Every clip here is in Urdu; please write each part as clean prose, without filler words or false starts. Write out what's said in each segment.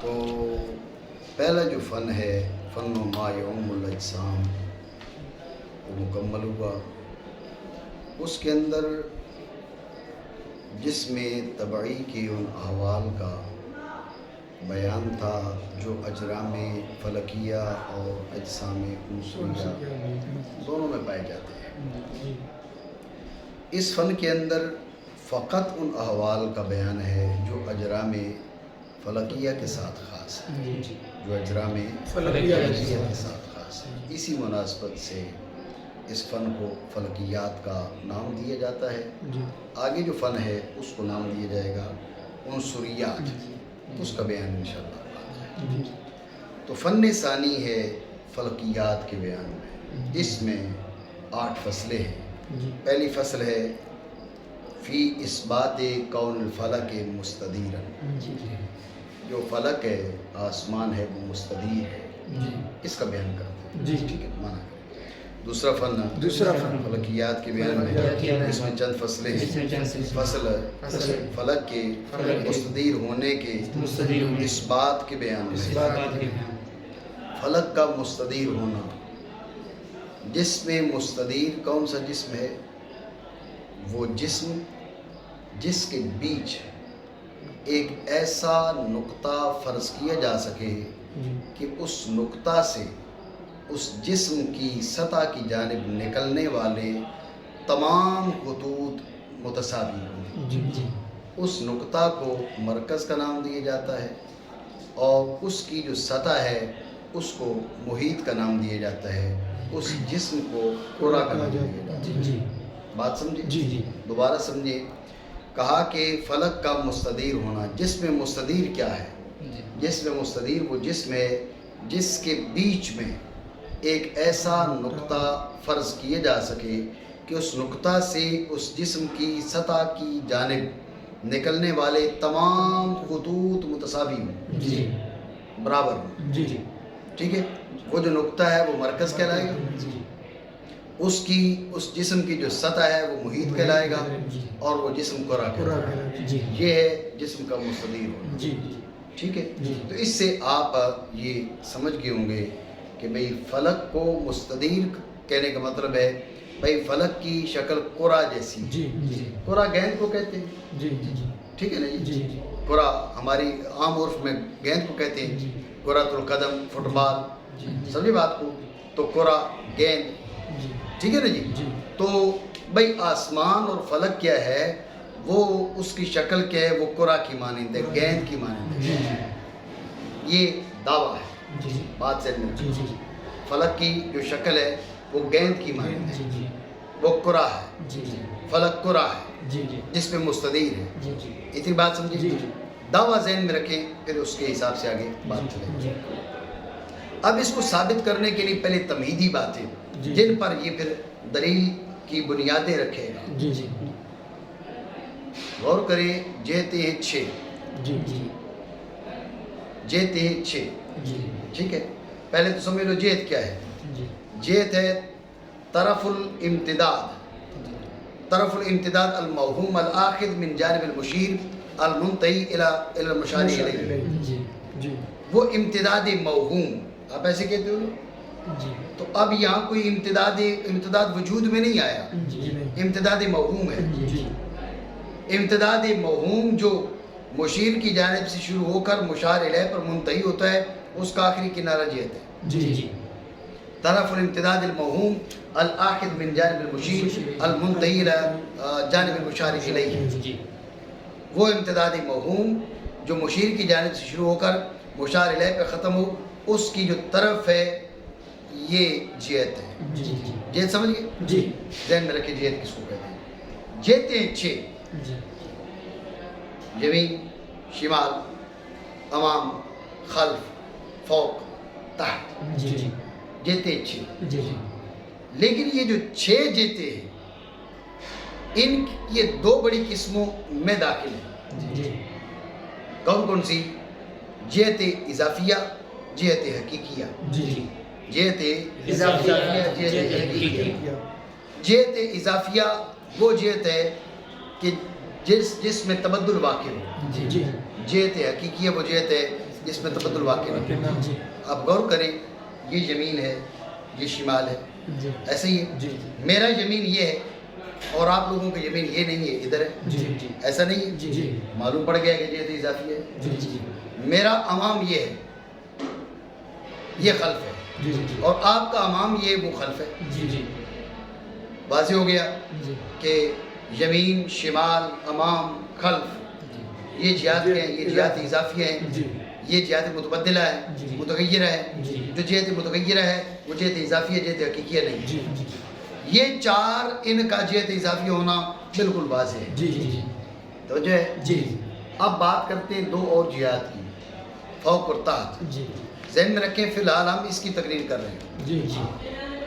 تو پہلا جو فن ہے فن ما یعم الاجسام وہ مکمل ہوا. اس کے اندر جس میں طبعی کے ان احوال کا بیان تھا جو اجرام فلکیہ اور اجسام عنصریہ دونوں میں پائے جاتے ہیں. اس فن کے اندر فقط ان احوال کا بیان ہے جو اجرام فلکیہ کے ساتھ خاص ہے، جو اجرام فلکیہ کے ساتھ خاص ہے. اسی مناسبت سے اس فن کو فلکیات کا نام دیا جاتا ہے. آگے جو فن ہے اس کو نام دیا جائے گا عنصریات، اس کا بیان انشاءاللہ. تو فن ثانی ہے فلکیات کے بیان میں. اس میں 8 فصلیں ہیں. پہلی فصل ہے فی اثبات کون الفلک مستدیرا، جو فلک ہے آسمان ہے وہ مستدیر ہے، اس کا بیان کرتے ہیں. ٹھیک ہے، مانا کریں. دوسرا فن فلکیات کے بیان میں، اس میں چند فصلیں ہیں. فصل فلک کے مستدیر ہونے کے اثبات کے بیان میں. فلک کا مستدیر ہونا، جسم مستدیر کون سا جسم ہے؟ وہ جسم جس کے بیچ ایک ایسا نقطہ فرض کیا جا سکے کہ اس نقطہ سے اس جسم کی سطح کی جانب نکلنے والے تمام خطوط متساوی ہوں. اس نقطہ کو مرکز کا نام دیا جاتا ہے اور اس کی جو سطح ہے اس کو محیط کا نام دیا جاتا ہے. اس جسم کو کرہ کا نام دیا جاتا ہے. بات سمجھے؟ دوبارہ سمجھے. کہا کہ فلک کا مستدیر ہونا. جسم مستدیر کیا ہے؟ جسم مستدیر وہ جسم ہے جس کے بیچ میں ایک ایسا نقطہ فرض کیا جا سکے کہ اس نقطہ سے اس جسم کی سطح کی جانب نکلنے والے تمام خطوط متساوی ہوں، برابر ہوں. ٹھیک ہے. وہ جو نقطہ ہے وہ مرکز کہلائے گا، اس جسم کی جو سطح ہے وہ محیط کہلائے گا، اور وہ جسم کرہ کہلائے گا. یہ ہے جسم کا مستدیر ہونا. ٹھیک ہے. تو اس سے آپ یہ سمجھ گئے ہوں گے کہ بھئی فلک کو مستدیر کہنے کا مطلب ہے بھئی فلک کی شکل کرہ جیسی. کرہ گیند کو کہتے ہیں. ٹھیک ہے نا جی. کرہ ہماری عام عرف میں گیند کو کہتے ہیں. کرۃ القدم، فٹ بال، سمجھے بات کو. تو کرہ گیند. ٹھیک ہے نا جی. تو بھئی آسمان اور فلک کیا ہے، وہ اس کی شکل کیا ہے، وہ کرہ کی مانند ہے، گیند کی مانند ہے. یہ دعویٰ ہے. بات سے فلک کی جو شکل ہے وہ گیند کی مانند ہے، وہ کرہ ہے. فلک کرہ ہے جس میں مستدیر ہے. اتنی بات سمجھے. دعویٰ ذہن میں رکھیں، پھر اس کے حساب سے آگے بات چلے. اب اس کو ثابت کرنے کے لیے پہلے تمہیدی باتیں جن پر یہ پھر دلیل کی بنیادیں رکھے گا. غور کریں. جہتے ہیں 6. جہتے ہیں 6. ٹھیک ہے. پہلے تو سمجھ لو جہت کیا ہے. جہت ہے طرف الامتداد. طرف الامتداد الموہوم الآخذ من جانب المشیر المنتہی الی المشار الیہ. وہ امتداد موہوم، آپ ایسے کہتے ہو. تو اب یہاں کوئی امتداد وجود میں نہیں آیا، امتداد موہوم ہے. امتداد موہوم جو مشیر کی جانب سے شروع ہو کر مشار الیہ پر منتہی ہوتا ہے، اس کا آخری کنارہ جہت ہے. طرف الامتداد الموہوم الآخذ من جانب المشیر المنتہی الی جانب المشار الیہ. وہ امتداد موہوم جو مشیر کی جانب سے شروع ہو کر مشار الیہ پہ ختم ہو، اس کی جو طرف ہے یہ جہت ہے. جہت سمجھ گئے؟ ذہن میں رکھیں جہت کس کو کہتے ہیں. جہتے ہیں 6: یمین، شمال، امام، خلف، فوق، تحت. جہتے ہیں 6. لیکن یہ جو 6 جہتے ہیں یہ 2 بڑی قسموں میں داخل ہیں. کون کون سی؟ جہت اضافیہ، جہت حقیقیہ. جہت اضافیہ، جہت حقیقیہ. جہت اضافیہ وہ جہت ہے کہ جس میں تبدل واقع ہو. جہت حقیقیہ وہ جہت ہے جس میں تبدل واقع نہیں. جی آپ غور کریں، یہ یمین ہے، یہ شمال ہے، جی ایسے ہی ہے. جی میرا یمین یہ ہے اور آپ لوگوں کا یمین یہ نہیں ہے، ادھر ہے، جی جی ایسا نہیں ہے. جی جی معلوم پڑ گیا کہ جہت اضافی ہے. جی جی میرا امام یہ ہے، یہ خلف ہے، جی جی اور آپ کا امام یہ وہ خلف ہے. جی جی واضح ہو گیا جی کہ یمین، شمال، امام، خلف یہ جہات ہیں، یہ جہات اضافیہ ہیں. جی یہ جہت متبدلہ ہے، جی جی متغیرہ ہے. جی جو جہت متغیرہ ہے وہ جہت اضافیہ، جہت حقیقیہ نہیں. جی جی یہ چار ان کا جہت اضافی ہونا بالکل واضح ہے. جی جی توجہ ہے. جی اب بات کرتے ہیں دو اور جہات کی، فوق اور تحت. جی ذہن میں رکھیں، فی الحال ہم اس کی تقریر کر رہے ہیں، جی جی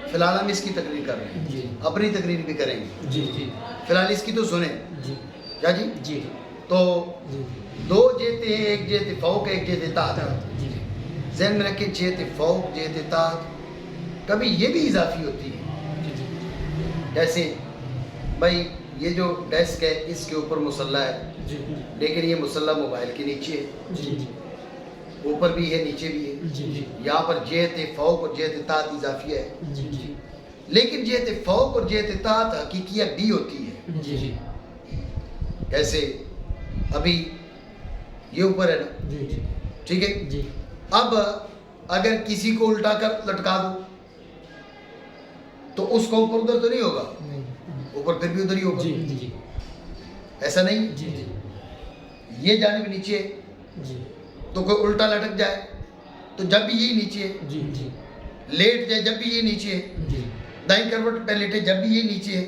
فی الحال ہم اس کی تقریر کر رہے ہیں، جی اپنی تقریر بھی کریں گے. جی جی فی الحال اس کی تو سنیں. جی کیا جی؟ جی تو جی دو جہتیں ہیں، ایک جہت فوق ہے، ایک جہت تحت ہے. جی ذہن میں رکھیں، جہت فوق، جہت تحت کبھی یہ بھی اضافی ہوتی ہے. جیسے بھائی یہ جو ڈیسک ہے اس کے اوپر مسلح ہے، جی لیکن یہ مسلح موبائل کے نیچے ہے، جی اوپر بھی ہے نیچے بھی ہے. جی یہاں پر جہت فوق اور جہت تحت اضافیہ ہے، جی جی لیکن جہت فوق اور جہت تحت حقیقیہ بھی ہوتی ہے. جی جی کیسے؟ ابھی یہ اوپر ہے نا، جی جی ٹھیک ہے. جی اب اگر کسی کو الٹا کر لٹکا دو تو اس کو اوپر ادھر تو نہیں ہوگا، اوپر پھر بھی ادھر ہی ہوگا. جی جی ایسا نہیں. جی جی یہ جانب نیچے ہے جی تو کوئی الٹا لٹک جائے تو جب بھی یہ نیچے ہے، جی جی لیٹ جائے جب بھی یہ نیچے ہے، جی دائیں کروٹ پہ لیٹے جب بھی یہ نیچے ہے،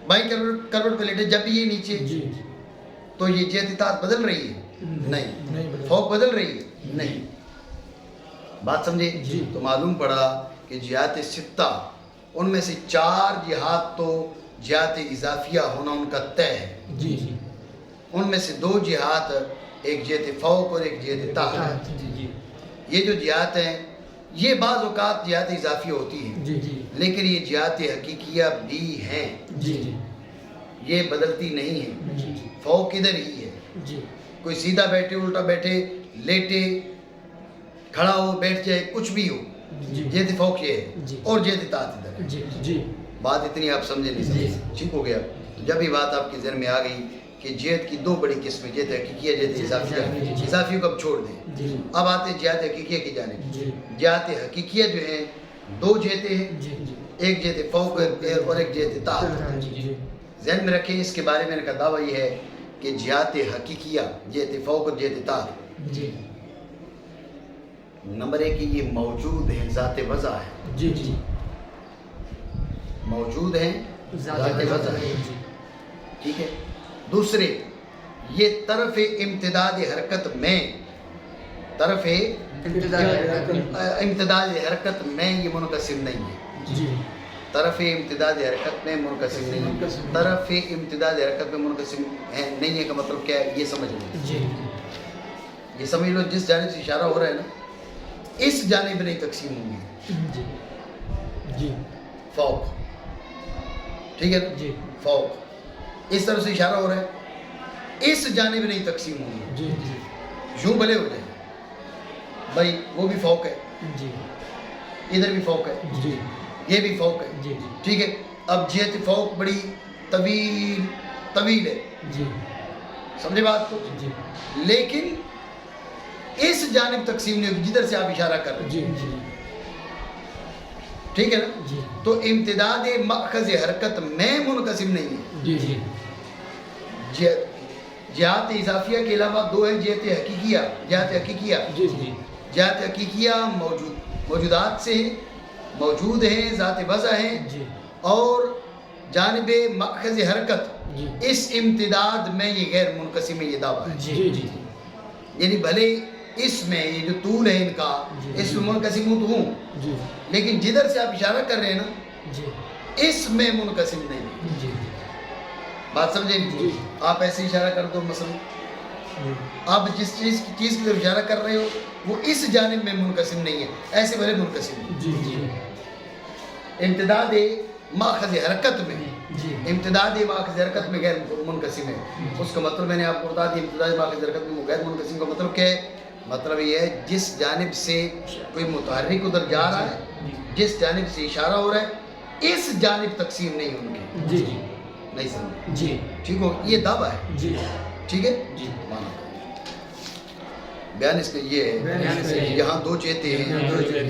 بائیں کروٹ پہ لیٹے جب بھی یہ نیچے ہے. جی تو یہ جہت اطاعت بدل رہی ہے؟ نہیں. فوق بدل رہی ہے؟ نہیں. بات سمجھے؟ جی. تو معلوم پڑا کہ جہات ستہ ان میں سے چار جہات تو جہات اضافیہ ہونا ان کا طے ہے. جی جی ان میں سے دو جہات، ایک جہت فوق اور ایک جہت تحت. جی جی یہ جو جہات ہیں یہ بعض اوقات جہات اضافیہ ہوتی ہیں، جی جی لیکن یہ جہات حقیقیہ بھی ہیں، جی جی یہ بدلتی نہیں ہیں. جی فوق ادھر ہی ہے، جی کوئی سیدھا بیٹھے، الٹا بیٹھے، لیٹے، کھڑا ہو، بیٹھ جائے، کچھ بھی ہو، جی جہت فوق یہ ہے جی. اور جہت تحت ادھر ہے. جی جی بات اتنی آپ سمجھے نہیں جی. سمجھے؟ ٹھیک ہو گیا. تو جب یہ بات آپ کے ذہن میں آ گئی کہ جہت کی دو بڑی قسمیں، جہت حقیقیہ، جہت اضافیہ. جی. اضافیوں کو اب چھوڑ دیں، جی اب آتے ہیں جہت حقیقیہ کی جانب. جی جہت حقیقیہ جو ہیں دو جہتیں ہیں، جی جی ایک جہت فوق اور ایک جہت تحت. جی ذہن میں رکھیں، اس کے بارے میں ان کا دعویٰ یہ ہے کہ جہات حقیقیہ، جہت فوق اور جہت تحت، جی نمبر ایک یہ موجود ہیں، ذات وضع ہے، جی جی موجود ہیں، ذات وضع ہے. جی ٹھیک ہے. دوسرے، یہ طرف امتداد حرکت میں، طرف امتداد حرکت میں یہ منقسم نہیں ہے. جی طرف امتداد حرکت میں منقسم نہیں ہے. طرف امتداد حرکت میں منقسم نہیں ہے کا مطلب کیا ہے؟ یہ سمجھ لو، جی یہ سمجھ لو جس جانب سے اشارہ ہو رہا ہے نا، اس جانب نہیں تقسیم ہوں گی. جی جی فوق، ٹھیک ہے نا؟ جی فوق اس طرف سے اشارہ ہو رہا ہے، اس جانب نہیں تقسیم ہوں گی. جی جی یوں بھلے ہو جائے بھائی، وہ بھی فوق ہے، جی ادھر بھی فوق ہے، جی یہ بھی فوق ہے. جی جی ٹھیک ہے. اب جہت فوق بڑی طویل ہے، جی سمجھے بات کو؟ جی لیکن اس جانب تقسیم نہیں ہوگی جدھر سے آپ اشارہ کر رہے ہیں. جی جی ٹھیک ہے نا؟ جی تو امتداد مأخذ حرکت میں منقسم نہیں ہے. جی جی جہات اضافیہ کے علاوہ دو ہیں، جہت حقیقیہ. جہت حقیقیہ، جی جی جہت حقیقیہ موجودات سے ہیں، موجود ہیں، ذات وضع ہیں، جی اور جانب مأخذ حرکت جی اس امتداد میں یہ غیر منقسم ہے. یہ دعویٰ ہے. جی جی یعنی بھلے اس میں یہ جو طول ہے ان کا، اس میں منقسم ہوں تو ہوں، جی لیکن جدھر سے آپ اشارہ کر رہے ہیں نا، جی اس میں منقسم نہیں ہے. جی بات سمجھیں؟ جی. آپ ایسے اشارہ کر دو مثلا، آپ جس چیز کی طرف اشارہ کر رہے ہو وہ اس جانب میں منقسم نہیں ہے، ایسے بھلے منقسم ہے. جی جی امتداد ماخذ حرکت میں، جی امتداد ماخذ حرکت میں غیر منقسم ہے. اس کا مطلب میں نے آپ کو بتا دیا، امتداد ماخذ حرکت میں وہ غیر منقسم کا مطلب کیا ہے؟ مطلب یہ ہے جس جانب سے کوئی متحرک ادھر جا رہا ہے، جس جانب سے اشارہ ہو رہا ہے، اس جانب تقسیم نہیں ان کی. جی نہیں سمجھ جی ٹھیک ہو، یہ دعویٰ ہے. جی ٹھیک ہے، جی مانا بیان اس کا یہ ہے. یہاں دو چیتے ہیں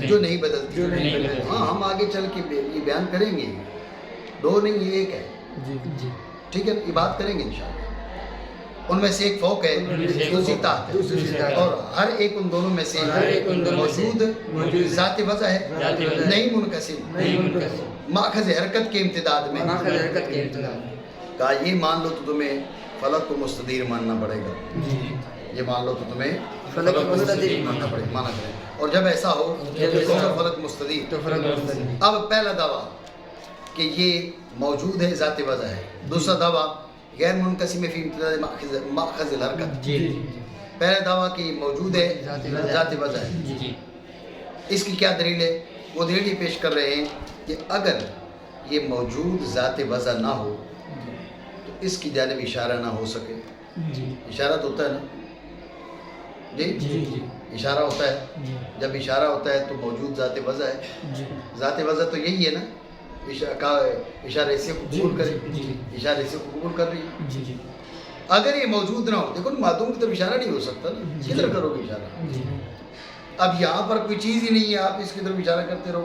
جو نہیں بدلتی. ہاں ہم آگے چل کے یہ بیان کریں گے. دو نہیں، یہ ایک ہے. جی جی ٹھیک ہے، یہ بات کریں گے انشاءاللہ. ان میں سے ایک فوق ہے، دوسری تحت ہے، اور ہر ایک ان دونوں میں سے موجود ذات وضع ہے، نہیں منقسم، ماخذ حرکت کے امتداد میں. کہا یہ مان لو تو تمہیں فلک کو مستدیر ماننا پڑے گا. یہ مان لو تو تمہیں فلک کو مستدیر ماننا پڑے گا. مانا کریں. اور جب ایسا ہو تو فلک مستدیر. اب پہلا دعویٰ کہ یہ موجود ہے، ذات وضع ہے. دوسرا دعویٰ غیر منقسم فی امتداد ماخذ الحرکت. پہلا دعویٰ کہ یہ موجود ہے، ذات وضع ہے. اس کی کیا دلیل ہے؟ وہ دلیل یہ پیش کر رہے ہیں کہ اگر یہ موجود ذات وضع نہ ہو تو اس کی جانب اشارہ نہ ہو سکے. اشارہ تو ہوتا ہے نا جی، اشارہ ہوتا ہے. جب اشارہ ہوتا ہے تو موجود ذات وضع ہے. ذات وضع تو یہی ہے نا، اشارہ سے قبول کرے، اشارے سے قبول کر رہی ہے. اگر یہ موجود نہ ہو، دیکھو معدوم کی طرف اشارہ نہیں ہو سکتا نا، کدھر کرو گے اشارہ؟ اب یہاں پر کوئی چیز ہی نہیں ہے، آپ اس کی طرف اشارہ کرتے رہو.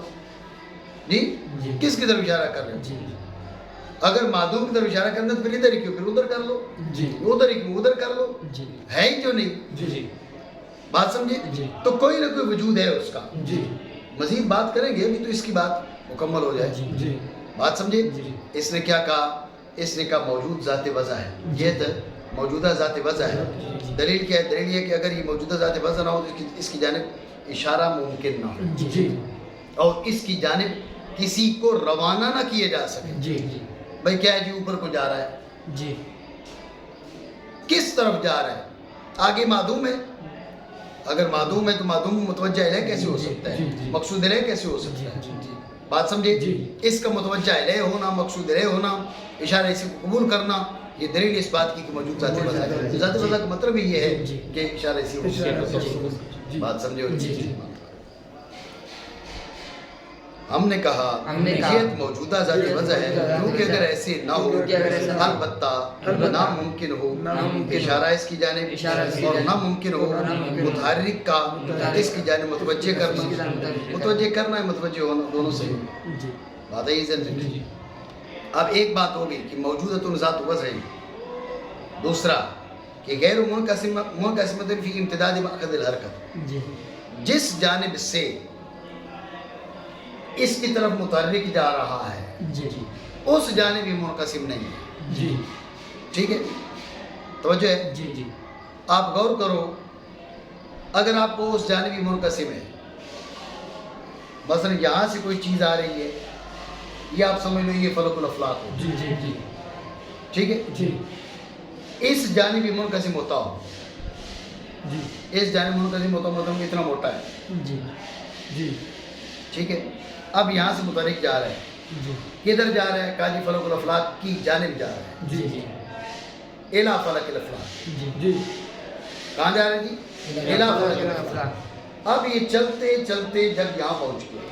جی کس کی طرف اشارہ کر رہے ہیں؟ اگر معدوم کی طرف اشارہ کرنا تو پھر ادھر ہی کیوں، پھر ادھر کر لو. ادھر ہی کیوں، ادھر کر لو. ہے ہی جو نہیں. بات سمجھے؟ تو کوئی نہ کوئی وجود ہے اس کا. مزید بات کریں گے، ابھی تو اس کی بات مکمل ہو جائے. بات سمجھے؟ اس نے کیا کہا؟ اس نے کہا موجود ذات وضع ہے. یہ تو موجودہ ذات وضع ہے. دلیل کیا ہے؟ دلیل یہ کہ اگر یہ موجودہ ذات وضع نہ ہو تو اس کی جانب اشارہ ممکن نہ ہو، اور اس کی جانب کسی کو روانہ نہ کیے جا سکے. بھائی کیا ہے جی، اوپر کو جا رہا ہے، کس طرف جا رہا ہے؟ آگے معدوم ہے. اگر معدوم ہے تو معدوم متوجہ الیہ کیسے ہو سکتا ہے؟ مقصود الیہ کیسے ہو سکتا ہے؟ بات سمجھے؟ اس کا متوجہ الیہ ہونا، مقصود الیہ ہونا، اشارہ اسی کو قبول کرنا، یہ دلیل اس بات کی کہ موجود ذات وضع ہے. ذات وضع کا مطلب یہ ہے کہ اشارہ اسی کو قبول کرنا. بات سمجھے؟ ہم نے کہا یہ موجودہ ذات وضع ہے، کیونکہ اگر ایسے نہ ہو البتہ ناممکن ہو اشارہ اس کی جانب، اور ناممکن ہو متحرک کا اس کی جانب متوجہ کرنا. متوجہ کرنا ہے متوجہ ہونا، دونوں سے بات ہے. یہ اب ایک بات ہوگی کہ موجودہ ذات وضع ہے. دوسرا کہ غیر منقسمۃ فی امتداد ماخذ الحرکت، جس جانب سے اس کی طرف متحرک جا رہا ہے اس جانب ہی منقسم نہیں ہے. ٹھیک ہے، توجہ ہے. آپ غور کرو، اگر آپ کو اس جانب ہی منقسم ہے، مثلا یہاں سے کوئی چیز آ رہی ہے، یہ آپ سمجھ لو یہ فلک الافلاک ہو. ٹھیک ہے، اس جانب ہی منقسم ہوتا ہو، اس جانب منقسم ہوتا ہو مطلب اتنا موٹا ہے. ٹھیک ہے، اب یہاں سے متحرک جا رہا ہے، کدھر جا رہا ہے؟ کہا جی فلک الافلاک کی جانب جا رہا ہے. الا فلک الافلاک. کہاں جا رہا ہے جی؟ الا فلک الافلاک. اب یہ چلتے چلتے جب یہاں پہنچ گیا،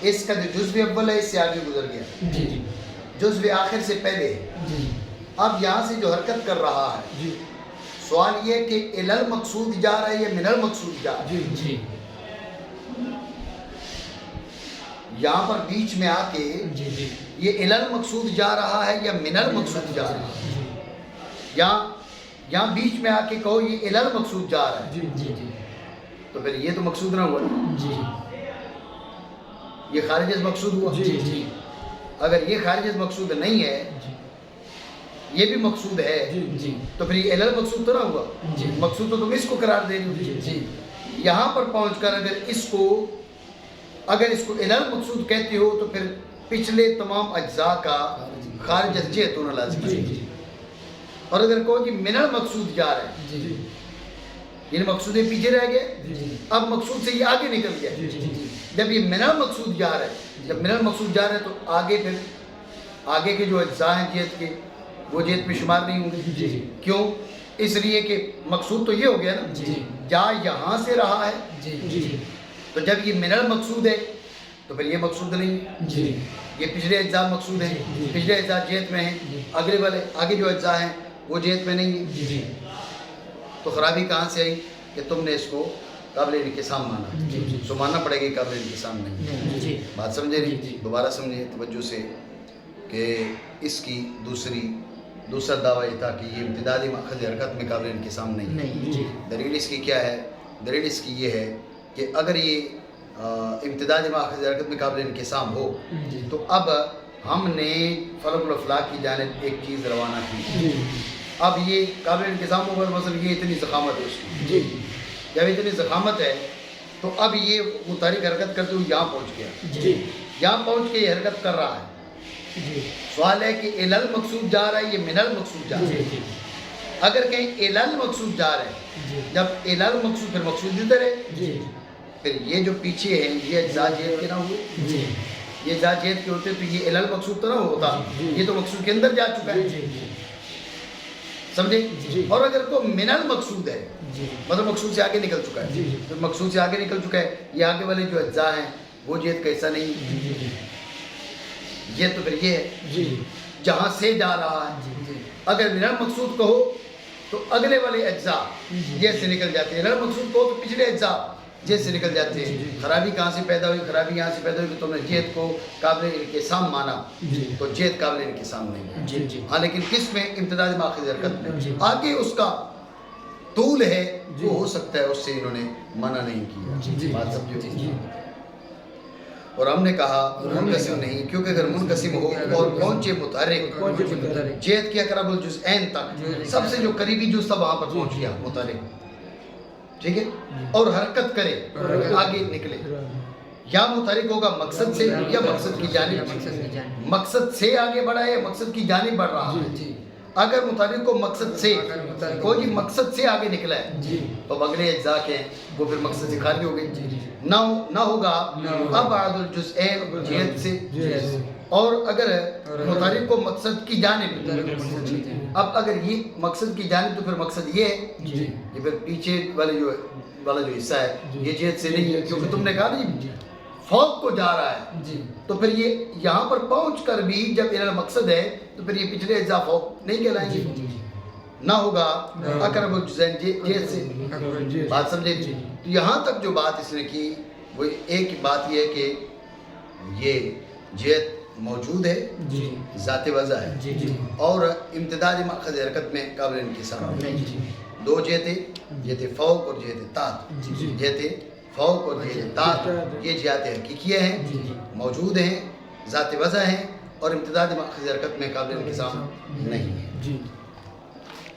اس کا جو جزو اول ہے اس سے آگے گزر گیا، جزو آخر سے پہلے. اب یہاں سے جو حرکت کر رہا ہے، سوال یہ کہ الی المقصود جا رہا ہے یا من المقصود جا رہا ہے؟ یہاں پر بیچ میں آ کے یہ الی المقصود جا رہا ہے یا من المقصود جا رہا ہے؟ یہاں بیچ میں آ کے کہو یہ الی المقصود جا رہا ہے، تو پھر یہ تو مقصود نہ ہوا، یہ خارج از مقصود ہوا. اگر یہ خارج از مقصود نہیں ہے، یہ بھی مقصود ہے، تو پھر یہ الی المقصود تو نہ ہوا. مقصود تو تم اس کو قرار دے رہی ہو. یہاں پر پہنچ کر اگر اس کو الی المقصود کہتے ہو تو پھر پچھلے تمام اجزاء کا خارج از جہت ہونا لازم ہے. اور اگر کہو کہ من المقصود جا رہا ہے، یعنی مقصود پیچھے رہ گئے، اب مقصود سے یہ آگے نکل گیا. جب یہ من المقصود جا رہا ہے، جب من المقصود جا رہا ہے تو آگے پھر آگے کے جو اجزاء ہیں جہت کے، وہ جہت میں شمار نہیں ہوں گے. کیوں؟ اس لیے کہ مقصود تو یہ ہو گیا نا جی جا یہاں سے رہا ہے، جی جی تو جب یہ من المقصود ہے تو پھر یہ مقصود نہیں، جی یہ پچھلے اجزاء مقصود ہیں، جی۔ پچھلے اجزاء جہت میں ہیں، جی۔ اگلے والے آگے جو اجزاء ہیں وہ جہت میں نہیں ہیں، جی تو خرابی کہاں سے آئی کہ تم نے اس کو قابل انقسام مانا، جی جی تو ماننا پڑے گی قابل انقسام نہیں۔ جی بات سمجھے جی، نہیں؟ جی۔ دوبارہ سمجھیں توجہ سے کہ اس کی دوسرا دعویٰ یہ تھا کہ یہ امتدادی ماخذ حرکت میں قابل انقسام نہیں ہے۔ نہیں جی دلیل اس کی کیا ہے؟ دلیل اس کی یہ ہے کہ اگر یہ امتدادی ماخذ حرکت میں قابل انقسام ہو جی تو اب ہم نے فلک الافلاک کی جانب ایک چیز روانہ کی، جی اب یہ قابل انقسام ہوگا، مثلا یہ اتنی ضخامت ہے اس کی، جی جب اتنی ضخامت ہے تو اب یہ متحرک حرکت کرتے ہوئے یہاں پہنچ گیا، جی یہاں پہنچ کے یہ حرکت کر رہا ہے۔ جی سوال ہے کہ الی المقصود جا رہا ہے یہ من المقصود جا رہا ہے؟ جی اگر کہیں الی المقصود جا رہا ہے، جی جب الی المقصود پھر مقصود ادھر ہے، جی پھر یہ جو پیچھے ہیں یہ اجزاء جہت کے نہ ہوئے، جی یہ اجزاء جہت کے ہوتے تو یہ الی المقصود تو نہ ہوتا، جی۔ یہ تو مقصود کے اندر جا چکا ہے، جی جی سمجھے؟ جی۔ اور اگر تو من المقصود ہے جی مطلب مقصود سے آگے نکل چکا ہے، جی۔ تو مقصود سے آگے نکل چکا ہے، یہ آگے والے جو اجزاء ہیں وہ جہت کا حصہ نہیں، جی یہ تو پھر یہ ہے جی جہاں سے جا رہا ہے۔ جی اگر من المقصود کہو تو اگلے والے اجزاء جی۔ جہت سے نکل جاتے ہیں، من المقصود کہو تو پچھلے اجزاء جہت سے نکل جاتے ہیں۔ جی۔ خرابی کہاں سے پیدا ہوئی؟ خرابی یہاں سے پیدا ہوئی کہ تم نے جہت کو قابل انقسام مانا، جی تو جہت قابل انقسام نہیں ہے۔ جی جی ہاں لیکن کس میں؟ امتداد ماخذ حرکت میں، جی۔ آگے اس کا طول ہے جی۔ وہ ہو سکتا ہے اس سے انہوں نے منع نہیں جی، جی۔ کیا، بات سمجھو؟ جی۔ اور ہم نے کہا ہم نے منقسم کہا نہیں، کیونکہ اگر منقسم ہو اور پہنچے متحرک پہنچے متحرک جہت کے اقرب الجزئین تک، سب سے جو قریبی جز تھا وہاں پر پہنچ گیا متحرک، ٹھیک ہے، اور حرکت کرے آگے نکلے، یا متحرک ہوگا مقصد سے یا مقصد کی جانب، مقصد سے آگے بڑھا ہے یا مقصد کی جانب بڑھ رہا ہے۔ جی اگر متحرک کو مقصد سے کوئی مقصد سے آگے نکلا ہے جی تو اگلے اجزاء کے ہیں وہ پھر مقصد سے خالی ہو گئی، جی۔ نہ ہوگا نہ ہوگا ابعد الجزئین جہت سے، جی اور اگر متحرک کو مقصد کی جانب، اب اگر یہ مقصد کی جانب تو پھر مقصد یہ ہے جی کہ پھر پیچھے والا جو حصہ ہے یہ جہت سے نہیں ہے، کیونکہ تم نے کہا نا جی فوق کو جا رہا ہے، جی تو پھر یہ یہاں پر پہنچ کر بھی جب الی مقصد ہے تو پھر یہ پچھلے اجزاء فوق نہیں کہلائیں گے، نہ ہوگا اقرب الجزئین جہت سے، بات سمجھے؟ تو یہاں تک جو بات اس نے کی وہ ایک بات یہ ہے کہ یہ جہت موجود ہے، جی ذات وضع ہے، جی جی اور امتداد ماخذ حرکت میں قابل انقسام ہے۔ جی دو جہتیں، جہت فوق اور جہت تحت، جی جہت فوق اور جہت تحت یہ جہات حقیقیہ ہیں، جی موجود ہیں، ذات وضع ہیں، اور امتداد ماخذ حرکت میں قابل انقسام نہیں ہے۔ جی